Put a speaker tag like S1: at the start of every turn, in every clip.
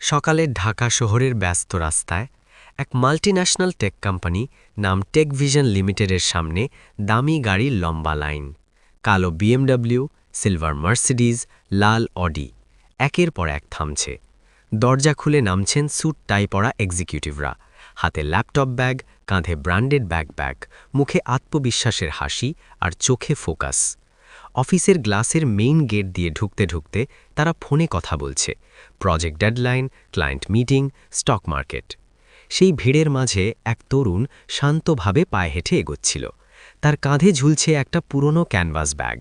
S1: সকালে ঢাকা শহরের ব্যস্ত রাস্তায় এক মাল্টিন্যাশনাল টেক কোম্পানি নাম টেকভিশন লিমিটেডের সামনে দামি গাড়ির লম্বা লাইন। কালো বিএমডব্লিউ, সিলভার মার্সিডিজ, লাল অডি একের পর এক থামছে। দরজা খুলে নামছেন স্যুট টাই পরা এক্সিকিউটিভরা, হাতে ল্যাপটপ ব্যাগ, কাঁধে ব্র্যান্ডেড ব্যাকপ্যাক, মুখে আত্মবিশ্বাসের হাসি আর চোখে ফোকাস। অফিসের গ্লাসের মেইন গেট দিয়ে ঢুকতে ঢুকতে তারা ফোনে কথা বলছে, project deadline, client meeting, stock market. সেই ভিড়ের মাঝে এক তরুণ শান্তভাবে পায়ে হেঁটে এগোচ্ছিল। তার কাঁধে ঝুলছে একটা পুরনো ক্যানভাস ব্যাগ,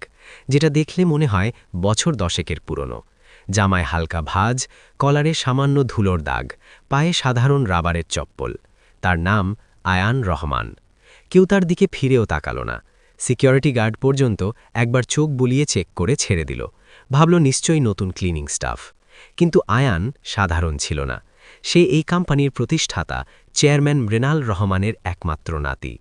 S1: যেটা দেখলে মনে হয় বছর 10 পুরনো। জামায় হালকা ভাঁজ, কলারে সামান্য ধুলোর দাগ, পায়ে সাধারণ রাবারের চপ্পল। তার নাম আয়ান রহমান। কেউ তার দিকে ফিরেও তাকালো না। সিকিউরিটি গার্ড পর্যন্ত একবার চোখ বুলিয়ে চেক করে ছেড়ে দিল, ভাবল নিশ্চয়ই নতুন ক্লিনিং স্টাফ। কিন্তু আয়ান সাধারণ ছিল না। সে এই কোম্পানির প্রতিষ্ঠাতা চেয়ারম্যান মৃণাল রহমানের একমাত্র নাতি।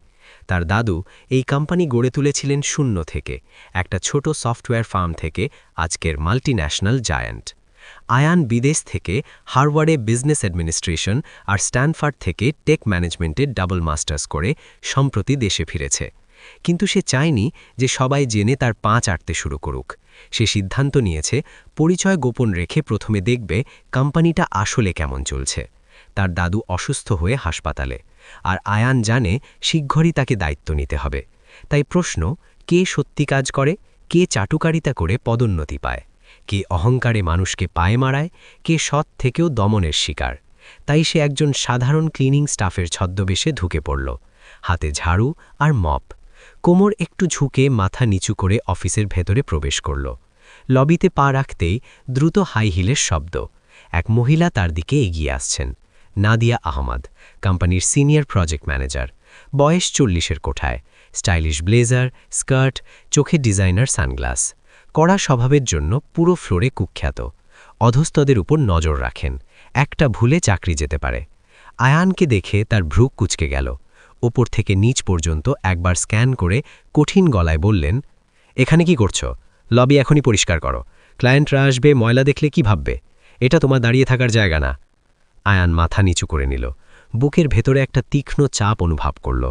S1: তার দাদু এই কোম্পানি গড়ে তুলেছিলেন শূন্য থেকে, একটা ছোট সফটওয়্যার ফার্ম থেকে আজকের মাল্টিন্যাশনাল জায়ান্ট। আয়ান বিদেশ থেকে হার্ভার্ডে বিজনেস অ্যাডমিনিস্ট্রেশন আর স্ট্যানফোর্ড থেকে টেক ম্যানেজমেন্টে ডাবল মাস্টার্স করে সম্প্রতি দেশে ফিরেছে। কিন্তু সে চায়নি যে সবাই জেনে তার পা চাটতে শুরু করুক। সে সিদ্ধান্ত নিয়েছে পরিচয় গোপন রেখে প্রথমে দেখবে কোম্পানিটা আসলে কেমন চলছে। তার দাদু অসুস্থ হয়ে হাসপাতালে, আর আয়ান জানে শীঘ্রই তাকে দায়িত্ব নিতে হবে। তাই প্রশ্ন, কে সত্যি কাজ করে, কে চাটুকারিতা করে পদোন্নতি পায়, কে অহংকারে মানুষকে পায়ে মারায়, কে সৎ থেকেও দমনের শিকার। তাই সে একজন সাধারণ ক্লিনিং স্টাফের ছদ্মবেশে ঢুকে পড়ল, হাতে ঝাড়ু আর মপ। কোমর একটু ঝুঁকে মাথা নিচু করে অফিসের ভেতরে প্রবেশ করল। লবিতে পা রাখতেই দ্রুত হাই হিলের শব্দ। এক মহিলা তার দিকে এগিয়ে আসছেন, নাদিয়া আহমদ, কোম্পানির সিনিয়র প্রজেক্ট ম্যানেজার। বয়স 40-এর কোঠায়, স্টাইলিশ ব্লেজার, স্কার্ট, চোখে ডিজাইনার সানগ্লাস। কড়া স্বভাবের জন্য পুরো ফ্লোরে কুখ্যাত। অধস্তদের উপর নজর রাখেন, একটা ভুলে চাকরি যেতে পারে। আয়ানকে দেখে তার ভ্রু কুঁচকে গেল। ওপর থেকে নিচ পর্যন্ত একবার স্ক্যান করে কঠিন গলায় বললেন, এখানে কি করছো? লবি এখনই পরিষ্কার করো। ক্লায়েন্টরা আসবে, ময়লা দেখলে কি ভাববে? এটা তোমার দাঁড়িয়ে থাকার জায়গা না। আয়ান মাথা নিচু করে নিল। বুকের ভেতরে একটা তীক্ষ্ণ চাপ অনুভব করল।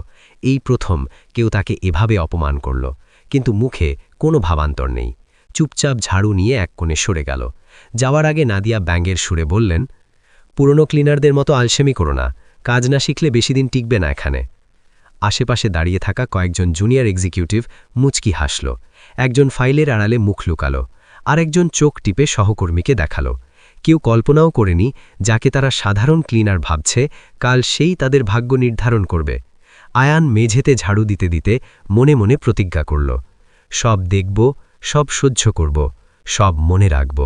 S1: এই প্রথম কেউ তাকে এভাবে অপমান করল। কিন্তু মুখে কোনো ভাবান্তর নেই। চুপচাপ ঝাড়ু নিয়ে এক কোণে সরে গেল। যাওয়ার আগে নাদিয়া ব্যাঙের সুরে বললেন, পুরনো ক্লিনারদের মতো আলসেমি করো না, কাজ না শিখলে বেশি দিন টিকবে না এখানে। আশেপাশে দাঁড়িয়ে থাকা কয়েকজন জুনিয়র এক্সিকিউটিভ মুচকি হাসল। একজন ফাইলের আড়ালে মুখ লুকালো, আরেকজন চোখ টিপে সহকর্মীকে দেখালো। কেউ কল্পনাও করেনি যাকে তারা সাধারণ ক্লিনার ভাবছে, কাল সেই তাদের ভাগ্য নির্ধারণ করবে। আয়ান মেঝেতে ঝাড়ু দিতে দিতে মনে মনে প্রতিজ্ঞা করল, সব দেখব, সব সহ্য করব, সব মনে রাখব,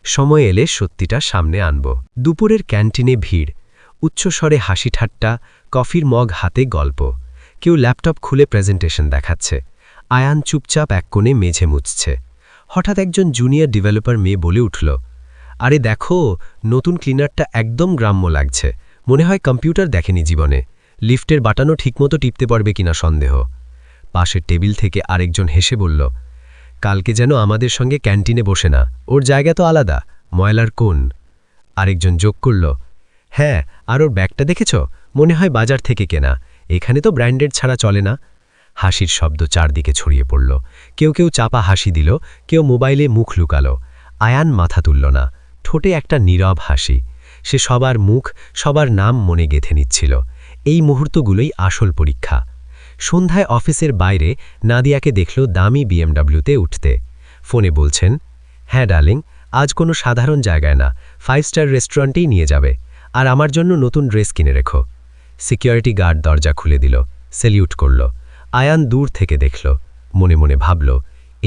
S1: সময় এলে সত্যিটা সামনে আনব। দুপুরের ক্যান্টিনে ভিড়, উচ্চস্বরে হাসি ঠাট্টা, কফির মগ হাতে গল্প। কেউ ল্যাপটপ খুলে প্রেজেন্টেশন দেখাচ্ছে। আয়ান চুপচাপ এক কোণে মেঝে মুছছে। হঠাৎ একজন জুনিয়র ডেভেলপার মেয়ে বলে উঠল, আরে দেখো, নতুন ক্লিনারটা একদম গ্রাম্য লাগছে, মনে হয় কম্পিউটার দেখেনি জীবনে। লিফটের বাটনও ঠিকমতো টিপতে পারবে কিনা সন্দেহ। পাশের টেবিল থেকে আরেকজন হেসে বলল, কালকে যেন আমাদের সঙ্গে ক্যান্টিনে বসে না, ওর জায়গা তো আলাদা, ময়লার কোণ। আরেকজন যোগ করল, হ্যাঁ, আর ওর ব্যাগটা দেখেছ, মনে হয় বাজার থেকে কেনা, এখানে তো ব্র্যান্ডেড ছাড়া চলে না। হাসির শব্দ চারদিকে ছড়িয়ে পড়ল। কেউ কেউ চাপা হাসি দিল, কেউ মোবাইলে মুখ লুকালো। আয়ান মাথা তুলল না, ঠোঁটে একটা নীরব হাসি। সে সবার মুখ, সবার নাম মনে গেঁথে নিচ্ছিল। এই মুহূর্তগুলোই আসল পরীক্ষা। সন্ধ্যায় অফিসের বাইরে নাদিয়াকে দেখল দামি বিএমডব্লিউতে উঠতে। ফোনে বলছেন, হ্যাঁ ডার্লিং, আজ কোনো সাধারণ জায়গায় না, 5 স্টার রেস্টুরেন্টেই নিয়ে যাবে, আর আমার জন্য নতুন ড্রেস কিনে রেখো। সিকিউরিটি গার্ড দরজা খুলে দিল, স্যালিউট করল। আয়ান দূর থেকে দেখল, মনে মনে ভাবল,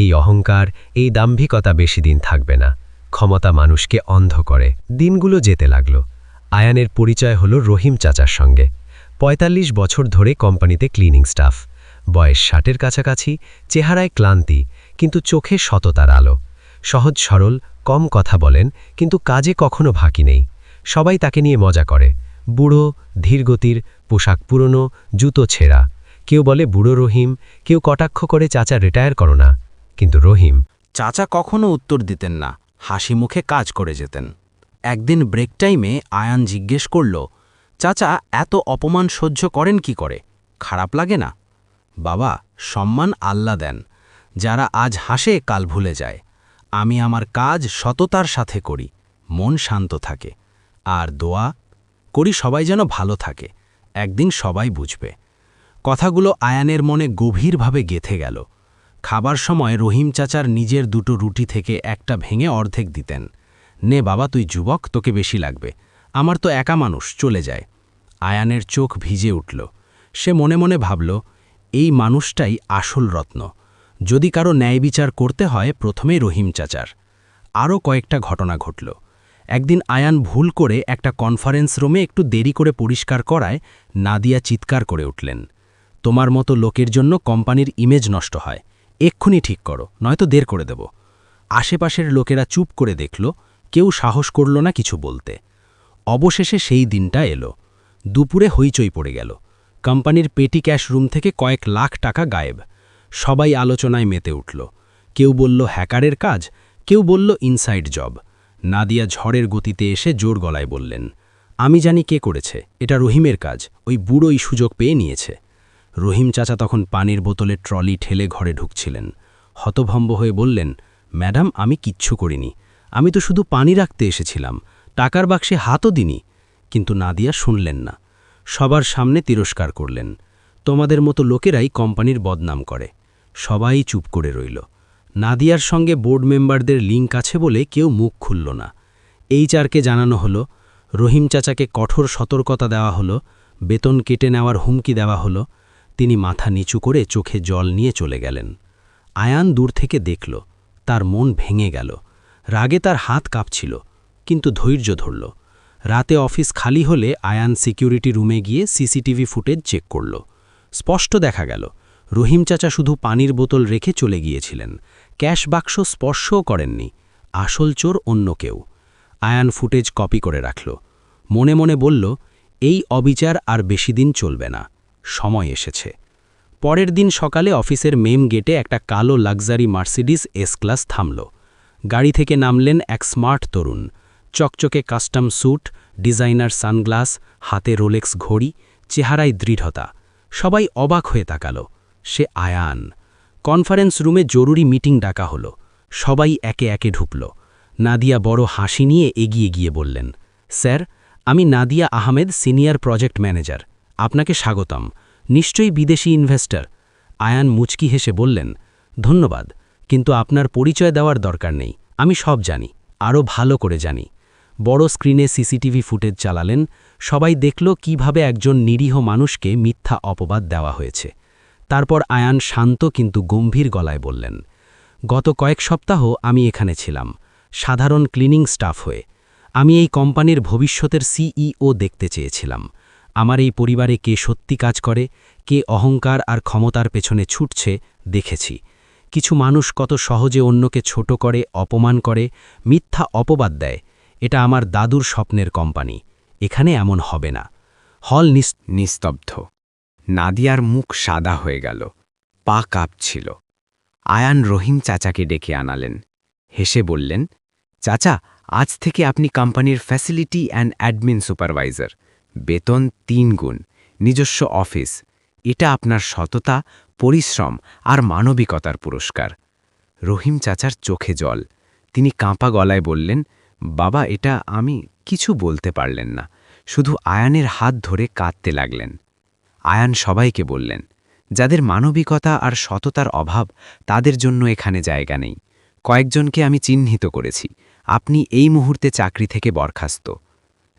S1: এই অহংকার, এই দাম্ভিকতা বেশি দিন থাকবে না। ক্ষমতা মানুষকে অন্ধ করে। দিনগুলো যেতে লাগল। আয়ানের পরিচয় হল রহিম চাচার সঙ্গে। ৪৫ বছর ধরে কোম্পানিতে ক্লিনিং স্টাফ। বয়স ৬০-এর কাছাকাছি, চেহারায় ক্লান্তি, কিন্তু চোখে সততার আলো। সহজ সরল, কম কথা বলেন, কিন্তু কাজে কখনো ফাঁকি নেই। সবাই তাকে নিয়ে মজা করে। বুড়ো, ধীরগতির, পোশাক পুরনো, জুতো ছেঁড়া। কেউ বলে বুড়ো রহিম, কেউ কটাক্ষ করে চাচা রিটায়ার করো না। কিন্তু রহিম
S2: চাচা কখনো উত্তর দিতেন না, হাসি মুখে কাজ করে যেতেন। একদিন ব্রেক টাইমে আয়ান জিজ্ঞেস করল, চাচা এত অপমান সহ্য করেন কি করে? খারাপ লাগে না? বাবা, সম্মান আল্লাহ দেন। যারা আজ হাসে কাল ভুলে যায়। আমি আমার কাজ সততার সাথে করি, মন শান্ত থাকে। আর দোয়া করি সবাই যেন ভালো থাকে। একদিন সবাই বুঝবে। কথাগুলো আয়ানের মনে গভীরভাবে গেঁথে গেল। খাবার সময় রহিম চাচার নিজের দুটো রুটি থেকে একটা ভেঙে অর্ধেক দিতেন। নে বাবা, তুই যুবক, তোকে বেশি লাগবে। আমার তো একা মানুষ, চলে যায়। আয়ানের চোখ ভিজে উঠল। সে মনে মনে ভাবল, এই মানুষটাই আসল রত্ন। যদি কারো ন্যায় বিচার করতে হয় প্রথমেই রহিম চাচার। আরও কয়েকটা ঘটনা ঘটল। একদিন আয়ান ভুল করে একটা কনফারেন্স রুমে একটু দেরি করে পরিষ্কার করায় নাদিয়া চিৎকার করে উঠলেন, তোমার মতো লোকের জন্য কোম্পানির ইমেজ নষ্ট হয়, এক্ষুনি ঠিক করো, নয়তো দের করে দেব। আশেপাশের লোকেরা চুপ করে দেখল, কেউ সাহস করল না কিছু বলতে। অবশেষে সেই দিনটা এলো। দুপুরে হইচই পড়ে গেল। কোম্পানির পেটি ক্যাশ রুম থেকে কয়েক লাখ টাকা গায়েব। সবাই আলোচনায় মেতে উঠল। কেউ বলল হ্যাকারের কাজ, কেউ বলল ইনসাইড জব। নাদিয়া ঝড়ের গতিতে এসে জোর গলায় বললেন, আমি জানি কে করেছে, এটা রহিমের কাজ, ওই বুড়োই সুযোগ পেয়ে নিয়েছে। রহিম চাচা তখন পানির বোতলে ট্রলি ঠেলে ঘরে ঢুকছিলেন। হতভম্ব হয়ে বললেন, ম্যাডাম, আমি কিচ্ছু করিনি, আমি তো শুধু পানি রাখতে এসেছিলাম, টাকার বাক্সে হাতও দিনি। কিন্তু নাদিয়া শুনলেন না। সবার সামনে তিরস্কার করলেন, তোমাদের মতো লোকেরাই কোম্পানির বদনাম করে। সবাই চুপ করে রইল। নাদিয়ার সঙ্গে বোর্ড মেম্বারদের লিঙ্ক আছে বলে কেউ মুখ খুলল না। এইচআরকে জানানো হলো, রহিম চাচাকে কঠোর সতর্কতা দেওয়া হলো, বেতন কেটে নেওয়ার হুমকি দেওয়া হলো। তিনি মাথা নিচু করে চোখে জল নিয়ে চলে গেলেন। আয়ান দূর থেকে দেখল, তার মন ভেঙে গেল। রাগে তার হাত কাঁপছিল, কিন্তু ধৈর্য ধরল। রাতে অফিস খালি হলে আয়ান সিকিউরিটি রুমে গিয়ে সিসিটিভি ফুটেজ চেক করল। স্পষ্ট দেখা গেল, রহিম চাচা শুধু পানির বোতল রেখে চলে গিয়েছিলেন, ক্যাশ বাক্স স্পর্শও করেননি। আসল চোর অন্য কেউ। আয়ান ফুটেজ কপি করে রাখল। মনে মনে বলল, এই অবিচার আর বেশি দিন চলবে না, সময় এসেছে। পরের দিন সকালে অফিসের মেম গেটে একটা কালো লাক্সারি মার্সিডিস এস ক্লাস থামল। গাড়ি থেকে নামলেন এক স্মার্ট তরুণ। চকচকে কাস্টম স্যুট, ডিজাইনার সানগ্লাস, হাতে রোলেক্স ঘড়ি, চেহারায় দৃঢ়তা। সবাই অবাক হয়ে তাকাল। সে আয়ান। কনফারেন্স রুমে জরুরি মিটিং ডাকা হলো। সবাই একে একে ঢুকল। নাদিয়া বড় হাসি নিয়ে এগিয়ে গিয়ে বললেন, স্যার, আমি Nadia Ahmed, senior project manager. আপনাকে স্বাগতম। নিশ্চয়ই বিদেশি ইনভেস্টর। আয়ান মুচকি হেসে বললেন, ধন্যবাদ, কিন্তু আপনার পরিচয় দেওয়ার দরকার নেই, আমি সব জানি, আরও ভালো করে জানি। বড় স্ক্রিনে সিসিটিভি ফুটেজ চালালেন। সবাই দেখল কিভাবে একজন নিরীহ মানুষকে মিথ্যা অপবাদ দেওয়া হয়েছে। তারপর আয়ান শান্ত কিন্তু গম্ভীর গলায় বললেন, গত কয়েক সপ্তাহ আমি এখানে ছিলাম, সাধারণ ক্লিনিং স্টাফ হয়ে। আমি এই কোম্পানির ভবিষ্যতের সিইও দেখতে চেয়েছিলাম। আমার এই পরিবারে কে সত্যি কাজ করে, কে অহংকার আর ক্ষমতার পেছনে ছুটছে দেখেছি। কিছু মানুষ কত সহজে অন্যকে ছোট করে, অপমান করে, মিথ্যা অপবাদ দেয়। এটা আমার দাদুর স্বপ্নের কোম্পানি, এখানে এমন হবে না। হল
S1: নিস্তব্ধ। নাদিয়ার মুখ সাদা হয়ে গেল, পা কাঁপছিল। আয়ান রহিম চাচাকে ডেকে আনালেন। হেসে বললেন, চাচা, আজ থেকে আপনি কোম্পানির ফ্যাসিলিটি অ্যান্ড অ্যাডমিন সুপারভাইজার। বেতন 3 গুণ, নিজস্ব অফিস। এটা আপনার সততা, পরিশ্রম আর মানবিকতার পুরস্কার। রহিম চাচার চোখে জল। তিনি কাঁপা গলায় বললেন, বাবা, এটা আমি কিছু বলতে পারলেন না, শুধু আয়ানের হাত ধরে কাঁদতে লাগলেন। আয়ান সবাইকে বললেন, যাদের মানবিকতা আর সততার অভাব, তাদের জন্য এখানে জায়গা নেই। কয়েকজনকে আমি চিহ্নিত করেছি, আপনি এই মুহূর্তে চাকরি থেকে বরখাস্ত।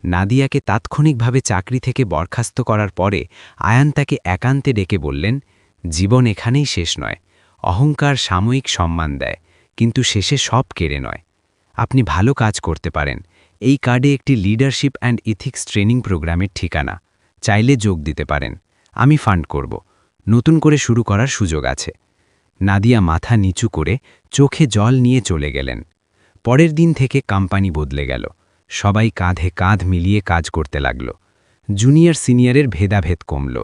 S1: নাদিয়াকে তাৎক্ষণিকভাবে চাকরি থেকে বরখাস্ত করার পরে আয়ান তাকে একান্তে ডেকে বললেন, জীবন এখানেই শেষ নয়। অহংকার সাময়িক সম্মান দেয়, কিন্তু শেষে সব কেড়ে নয়। আপনি ভালো কাজ করতে পারেন। এই কার্ডে একটি লিডারশিপ অ্যান্ড ইথিক্স ট্রেনিং প্রোগ্রামের ঠিকানা, চাইলে যোগ দিতে পারেন। আমি ফান্ড করব। নতুন করে শুরু করার সুযোগ আছে। নাদিয়া মাথা নিচু করে চোখে জল নিয়ে চলে গেলেন। পরের দিন থেকে কোম্পানি বদলে গেল। সবাই কাঁধে কাঁধ মিলিয়ে কাজ করতে লাগল। জুনিয়র সিনিয়রের ভেদাভেদ কমল।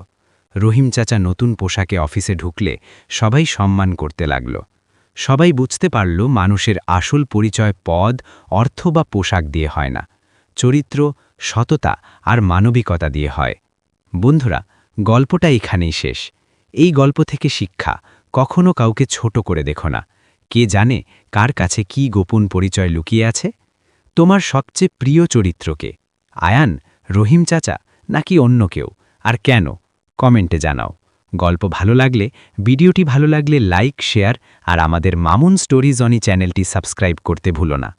S1: রহিম চাচা নতুন পোশাকে অফিসে ঢুকলে সবাই সম্মান করতে লাগল। সবাই বুঝতে পারল মানুষের আসল পরিচয় পদ, অর্থ বা পোশাক দিয়ে হয় না,
S2: চরিত্র, সততা আর মানবিকতা দিয়ে হয়। বন্ধুরা, গল্পটা এখানেই শেষ। এই গল্প থেকে শিক্ষা, কখনো কাউকে ছোট করে দেখো না। কে জানে কার কাছে কি গোপন পরিচয় লুকিয়ে আছে? তোমার সবচেয়ে প্রিয় চরিত্রকে আয়ান, রহিম চাচা নাকি অন্য কেউ, আর কেন? কমেন্টে জানাও। গল্প ভালো লাগলে, ভিডিওটি ভালো লাগলে লাইক, শেয়ার আর আমাদের মামুন স্টোরিজ অনি চ্যানেলটি সাবস্ক্রাইব করতে ভুলো না।